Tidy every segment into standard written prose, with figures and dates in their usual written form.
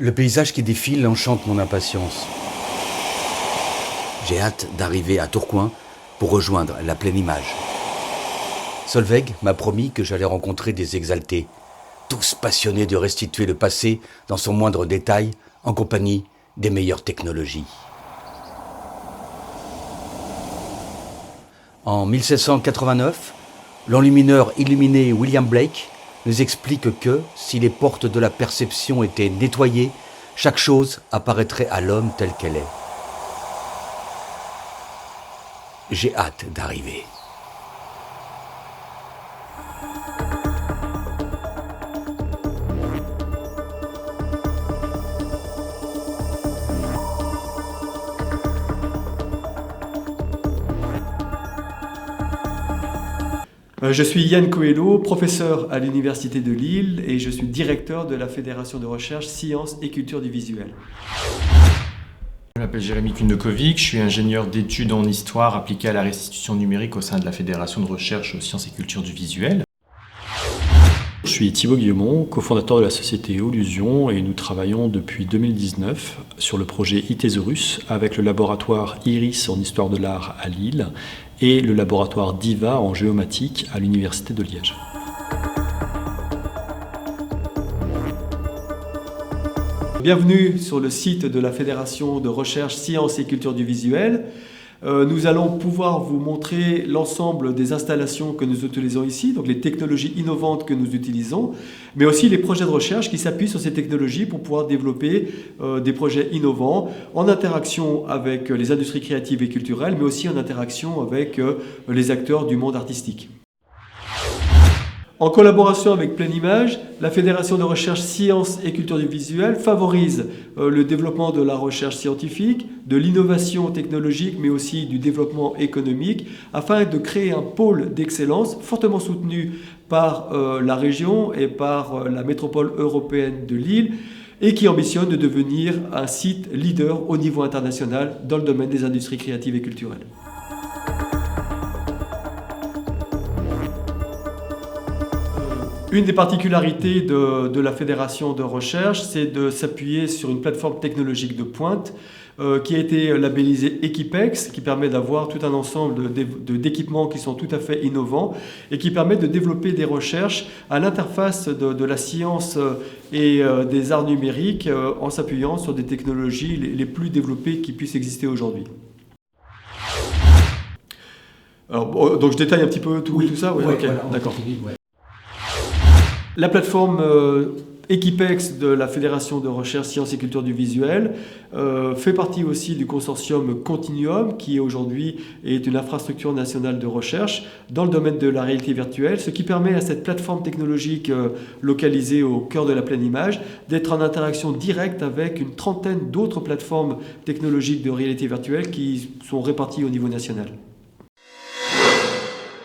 Le paysage qui défile enchante mon impatience. J'ai hâte d'arriver à Tourcoing pour rejoindre la pleine image. Solveig m'a promis que j'allais rencontrer des exaltés, tous passionnés de restituer le passé dans son moindre détail, en compagnie des meilleures technologies. En 1789, l'enlumineur illuminé William Blake nous explique que, si les portes de la perception étaient nettoyées, chaque chose apparaîtrait à l'homme telle qu'elle est. J'ai hâte d'arriver. Je suis Yann Coelho, professeur à l'Université de Lille et je suis directeur de la Fédération de recherche Sciences et Culture du Visuel. Je m'appelle Jérémy Kundokovic, je suis ingénieur d'études en histoire appliquée à la restitution numérique au sein de la Fédération de recherche Sciences et Culture du Visuel. Je suis Thibaut Guillemont, cofondateur de la société Olusion et nous travaillons depuis 2019 sur le projet iThesaurus avec le laboratoire IRIS en histoire de l'art à Lille et le laboratoire DIVA en géomatique à l'Université de Liège. Bienvenue sur le site de la Fédération de recherche Sciences et Culture du Visuel. Nous allons pouvoir vous montrer l'ensemble des installations que nous utilisons ici, donc les technologies innovantes que nous utilisons, mais aussi les projets de recherche qui s'appuient sur ces technologies pour pouvoir développer des projets innovants en interaction avec les industries créatives et culturelles, mais aussi en interaction avec les acteurs du monde artistique. En collaboration avec Pleine Image, la Fédération de recherche Sciences et Culture du Visuel favorise le développement de la recherche scientifique, de l'innovation technologique, mais aussi du développement économique, afin de créer un pôle d'excellence fortement soutenu par la région et par la métropole européenne de Lille, et qui ambitionne de devenir un site leader au niveau international dans le domaine des industries créatives et culturelles. Une des particularités de la Fédération de recherche, c'est de s'appuyer sur une plateforme technologique de pointe qui a été labellisée Equipex, qui permet d'avoir tout un ensemble d'équipements qui sont tout à fait innovants et qui permettent de développer des recherches à l'interface de la science et des arts numériques en s'appuyant sur des technologies les plus développées qui puissent exister aujourd'hui. Alors, donc je détaille un petit peu tout ça. Oui, ok, voilà, d'accord. Ouais. La plateforme Equipex de la Fédération de recherche Sciences et Culture du Visuel fait partie aussi du consortium Continuum, qui aujourd'hui est une infrastructure nationale de recherche dans le domaine de la réalité virtuelle, ce qui permet à cette plateforme technologique localisée au cœur de la pleine image d'être en interaction directe avec une trentaine d'autres plateformes technologiques de réalité virtuelle qui sont réparties au niveau national.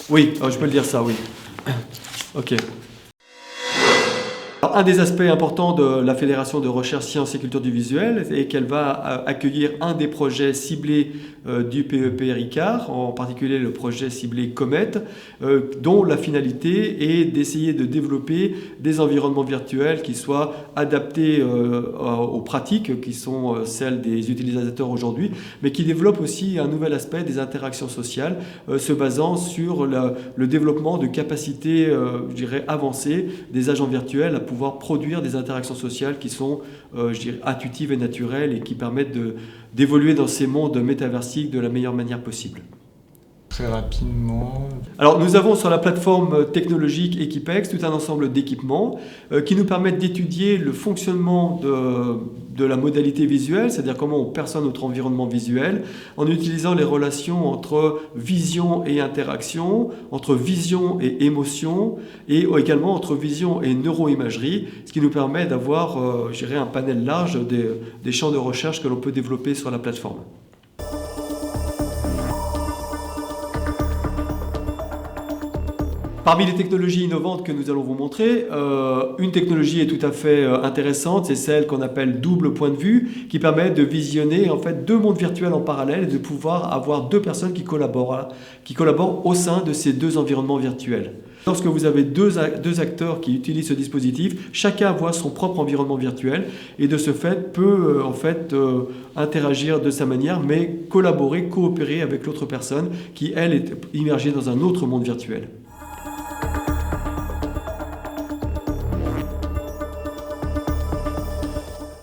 Oui, je peux le dire ça, oui. Ok. Un des aspects importants de la Fédération de recherche Sciences et Culture du Visuel est qu'elle va accueillir un des projets ciblés du PEP Ricard, en particulier le projet ciblé Comet, dont la finalité est d'essayer de développer des environnements virtuels qui soient adaptés aux pratiques qui sont celles des utilisateurs aujourd'hui, mais qui développent aussi un nouvel aspect des interactions sociales, se basant sur le développement de capacités, je dirais, avancées des agents virtuels à pouvoir produire des interactions sociales qui sont, je dirais, intuitives et naturelles et qui permettent d'évoluer dans ces mondes métaversiques de la meilleure manière possible. Très rapidement. Alors nous avons sur la plateforme technologique Equipex tout un ensemble d'équipements qui nous permettent d'étudier le fonctionnement de la modalité visuelle, c'est-à-dire comment on perçoit notre environnement visuel, en utilisant les relations entre vision et interaction, entre vision et émotion, et également entre vision et neuroimagerie, ce qui nous permet d'avoir, je dirais, un panel large des champs de recherche que l'on peut développer sur la plateforme. Parmi les technologies innovantes que nous allons vous montrer, une technologie est tout à fait intéressante, c'est celle qu'on appelle double point de vue, qui permet de visionner en fait deux mondes virtuels en parallèle et de pouvoir avoir deux personnes qui collaborent au sein de ces deux environnements virtuels. Lorsque vous avez deux acteurs qui utilisent ce dispositif, chacun voit son propre environnement virtuel et de ce fait peut interagir de sa manière, mais collaborer, coopérer avec l'autre personne qui, elle, est immergée dans un autre monde virtuel.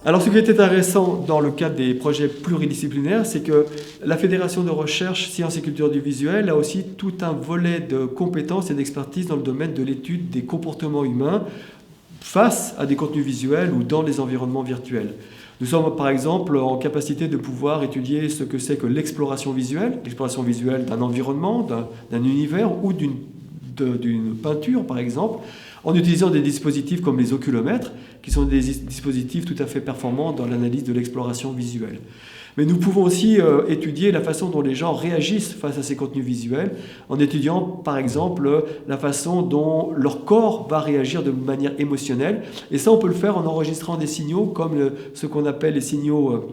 Alors ce qui est intéressant dans le cadre des projets pluridisciplinaires, c'est que la Fédération de recherche sciences et culture du visuel a aussi tout un volet de compétences et d'expertise dans le domaine de l'étude des comportements humains face à des contenus visuels ou dans les environnements virtuels. Nous sommes par exemple en capacité de pouvoir étudier ce que c'est que l'exploration visuelle d'un environnement, d'un univers ou d'une peinture par exemple, en utilisant des dispositifs comme les oculomètres, qui sont des dispositifs tout à fait performants dans l'analyse de l'exploration visuelle. Mais nous pouvons aussi étudier la façon dont les gens réagissent face à ces contenus visuels, en étudiant par exemple la façon dont leur corps va réagir de manière émotionnelle. Et ça, on peut le faire en enregistrant des signaux comme ce qu'on appelle les signaux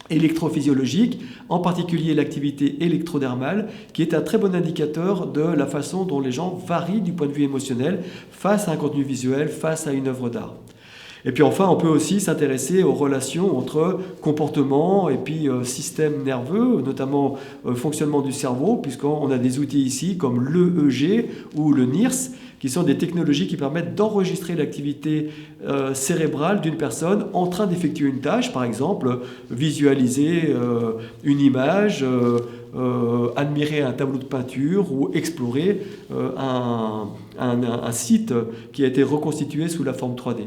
électrophysiologique, en particulier l'activité électrodermale, qui est un très bon indicateur de la façon dont les gens varient du point de vue émotionnel face à un contenu visuel, face à une œuvre d'art. Et puis enfin, on peut aussi s'intéresser aux relations entre comportement et puis système nerveux, notamment fonctionnement du cerveau, puisqu'on a des outils ici comme l'EEG ou le NIRS, qui sont des technologies qui permettent d'enregistrer l'activité cérébrale d'une personne en train d'effectuer une tâche, par exemple visualiser une image, admirer un tableau de peinture ou explorer un site qui a été reconstitué sous la forme 3D.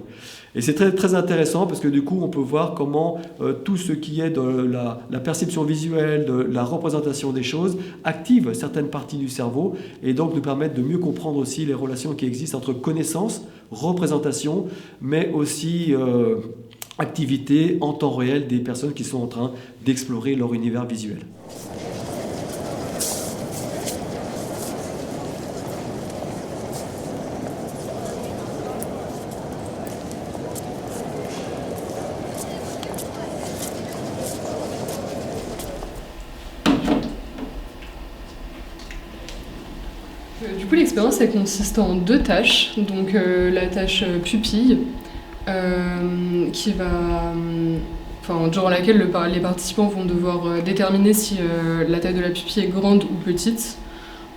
Et c'est très, très intéressant parce que du coup on peut voir comment tout ce qui est de la perception visuelle, de la représentation des choses active certaines parties du cerveau et donc nous permettent de mieux comprendre aussi les relations qui existent entre connaissance, représentation, mais aussi activité en temps réel des personnes qui sont en train d'explorer leur univers visuel. Du coup, l'expérience elle consiste en deux tâches. Donc la tâche pupille, durant laquelle les participants vont devoir déterminer si la taille de la pupille est grande ou petite,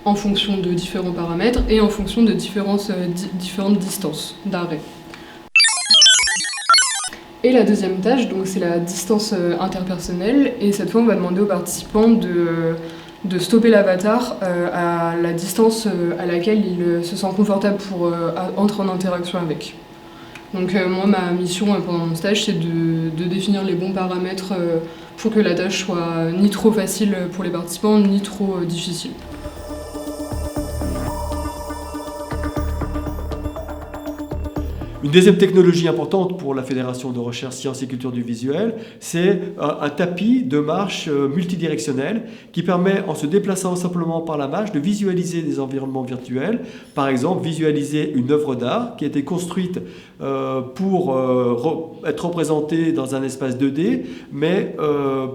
en fonction de différents paramètres et en fonction de différentes distances d'arrêt. Et la deuxième tâche, donc, c'est la distance interpersonnelle. Et cette fois, on va demander aux participants de stopper l'avatar à la distance à laquelle il se sent confortable pour entrer en interaction avec. Donc moi, ma mission pendant mon stage, c'est de définir les bons paramètres pour que la tâche soit ni trop facile pour les participants, ni trop difficile. Une deuxième technologie importante pour la Fédération de recherche sciences et culture du visuel, c'est un tapis de marche multidirectionnel qui permet, en se déplaçant simplement par la marche, de visualiser des environnements virtuels. Par exemple, visualiser une œuvre d'art qui a été construite pour être représentée dans un espace 2D, mais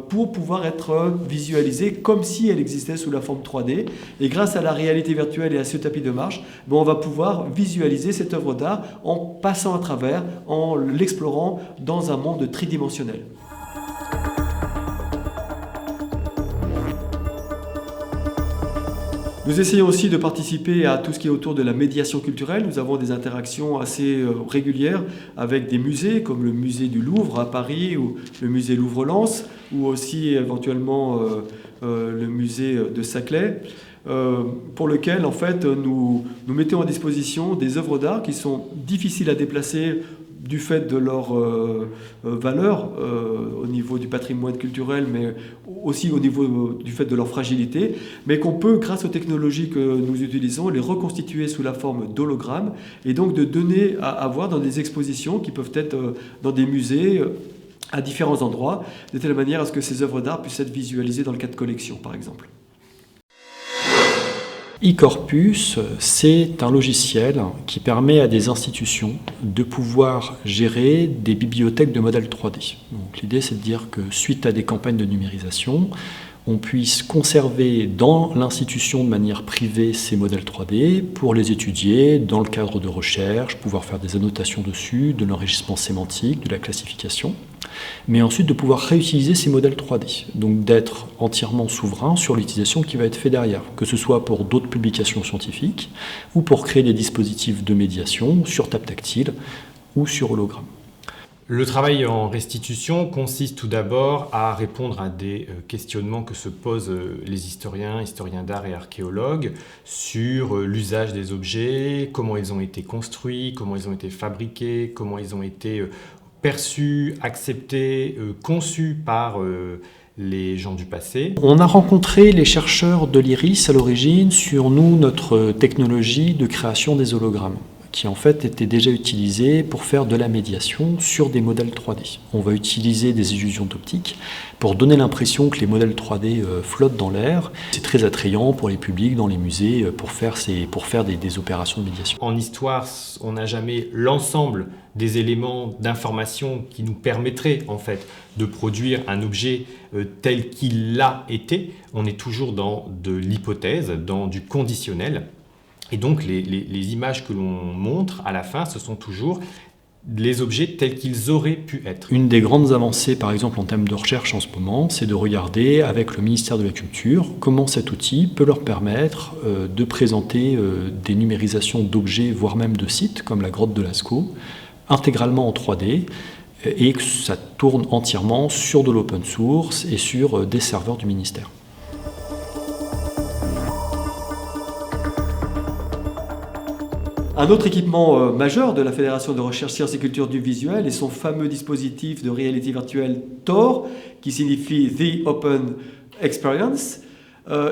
pour pouvoir être visualisée comme si elle existait sous la forme 3D. Et grâce à la réalité virtuelle et à ce tapis de marche, on va pouvoir visualiser cette œuvre d'art en passant à travers, en l'explorant dans un monde tridimensionnel. Nous essayons aussi de participer à tout ce qui est autour de la médiation culturelle. Nous avons des interactions assez régulières avec des musées comme le musée du Louvre à Paris ou le musée Louvre-Lens ou aussi éventuellement le musée de Saclay. Pour lequel en fait nous mettons à disposition des œuvres d'art qui sont difficiles à déplacer du fait de leur valeur au niveau du patrimoine culturel, mais aussi au niveau du fait de leur fragilité, mais qu'on peut, grâce aux technologies que nous utilisons, les reconstituer sous la forme d'hologrammes et donc de donner à voir dans des expositions qui peuvent être dans des musées à différents endroits, de telle manière à ce que ces œuvres d'art puissent être visualisées dans le cadre de collections, par exemple. eCorpus, c'est un logiciel qui permet à des institutions de pouvoir gérer des bibliothèques de modèles 3D. Donc, l'idée, c'est de dire que suite à des campagnes de numérisation, on puisse conserver dans l'institution de manière privée ces modèles 3D pour les étudier dans le cadre de recherche, pouvoir faire des annotations dessus, de l'enrichissement sémantique, de la classification, mais ensuite de pouvoir réutiliser ces modèles 3D, donc d'être entièrement souverain sur l'utilisation qui va être faite derrière, que ce soit pour d'autres publications scientifiques ou pour créer des dispositifs de médiation sur table tactile ou sur hologramme. Le travail en restitution consiste tout d'abord à répondre à des questionnements que se posent les historiens d'art et archéologues sur l'usage des objets, comment ils ont été construits, comment ils ont été fabriqués, comment ils ont été perçus, acceptés, conçus par les gens du passé. On a rencontré les chercheurs de l'IRIS à l'origine sur notre technologie de création des hologrammes, qui en fait était déjà utilisée pour faire de la médiation sur des modèles 3D. On va utiliser des illusions d'optique pour donner l'impression que les modèles 3D flottent dans l'air. C'est très attrayant pour les publics dans les musées pour faire des opérations de médiation. En histoire, on n'a jamais l'ensemble des éléments d'information qui nous permettraient en fait de produire un objet tel qu'il l'a été. On est toujours dans de l'hypothèse, dans du conditionnel. Et donc les images que l'on montre à la fin, ce sont toujours les objets tels qu'ils auraient pu être. Une des grandes avancées, par exemple en termes de recherche en ce moment, c'est de regarder avec le ministère de la Culture comment cet outil peut leur permettre de présenter des numérisations d'objets, voire même de sites, comme la grotte de Lascaux, intégralement en 3D, et que ça tourne entièrement sur de l'open source et sur des serveurs du ministère. Un autre équipement majeur de la Fédération de recherche sciences et culture du visuel est son fameux dispositif de réalité virtuelle TOR, qui signifie The Open Experience,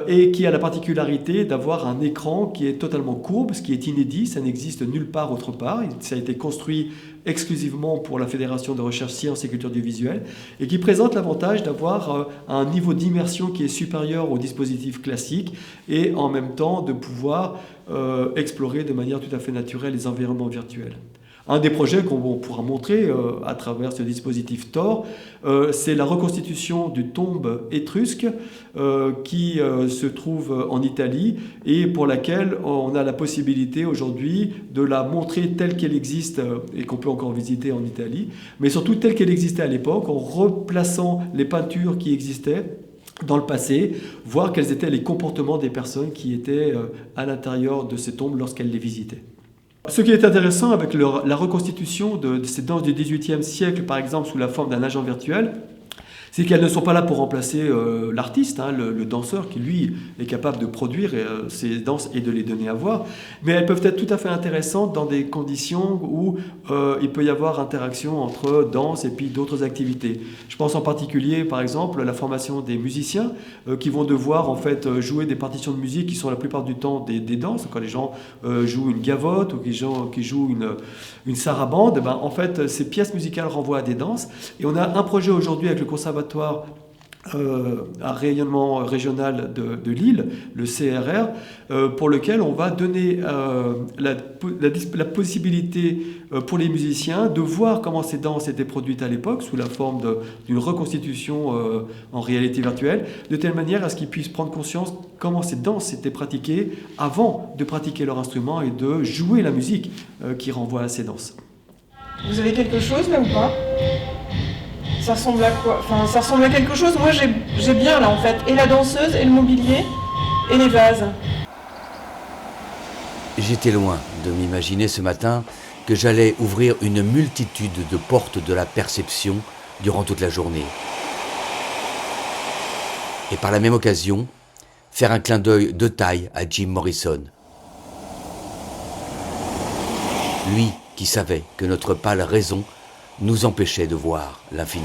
et qui a la particularité d'avoir un écran qui est totalement courbe, ce qui est inédit, ça n'existe nulle part autre part. Ça a été construit exclusivement pour la Fédération de recherche sciences et culture du visuel, et qui présente l'avantage d'avoir un niveau d'immersion qui est supérieur au dispositif classique, et en même temps de pouvoir explorer de manière tout à fait naturelle les environnements virtuels. Un des projets qu'on pourra montrer à travers ce dispositif TOR, c'est la reconstitution d'une tombe étrusque qui se trouve en Italie et pour laquelle on a la possibilité aujourd'hui de la montrer telle qu'elle existe et qu'on peut encore visiter en Italie, mais surtout telle qu'elle existait à l'époque, en replaçant les peintures qui existaient dans le passé, voir quels étaient les comportements des personnes qui étaient à l'intérieur de ces tombes lorsqu'elles les visitaient. Ce qui est intéressant avec la reconstitution de ces danses du XVIIIe siècle, par exemple sous la forme d'un agent virtuel, c'est qu'elles ne sont pas là pour remplacer l'artiste, le danseur qui, lui, est capable de produire ces danses et de les donner à voir, mais elles peuvent être tout à fait intéressantes dans des conditions où il peut y avoir interaction entre danse et puis d'autres activités. Je pense en particulier, par exemple, à la formation des musiciens qui vont devoir en fait jouer des partitions de musique qui sont la plupart du temps des danses. Quand les gens jouent une gavotte ou qui jouent une sarabande, en fait, ces pièces musicales renvoient à des danses. Et on a un projet aujourd'hui avec le conservatoire à rayonnement régional de Lille, le CRR, pour lequel on va donner la possibilité pour les musiciens de voir comment ces danses étaient produites à l'époque sous la forme d'une reconstitution en réalité virtuelle, de telle manière à ce qu'ils puissent prendre conscience comment ces danses étaient pratiquées avant de pratiquer leur instrument et de jouer la musique qui renvoie à ces danses. Vous avez quelque chose là ou pas ? Ça ressemble à quoi ? Enfin, ça ressemble à quelque chose. Moi, j'ai bien là en fait, et la danseuse, et le mobilier, et les vases. J'étais loin de m'imaginer ce matin que j'allais ouvrir une multitude de portes de la perception durant toute la journée. Et par la même occasion, faire un clin d'œil de taille à Jim Morrison. Lui qui savait que notre pâle raison nous empêchait de voir l'infini.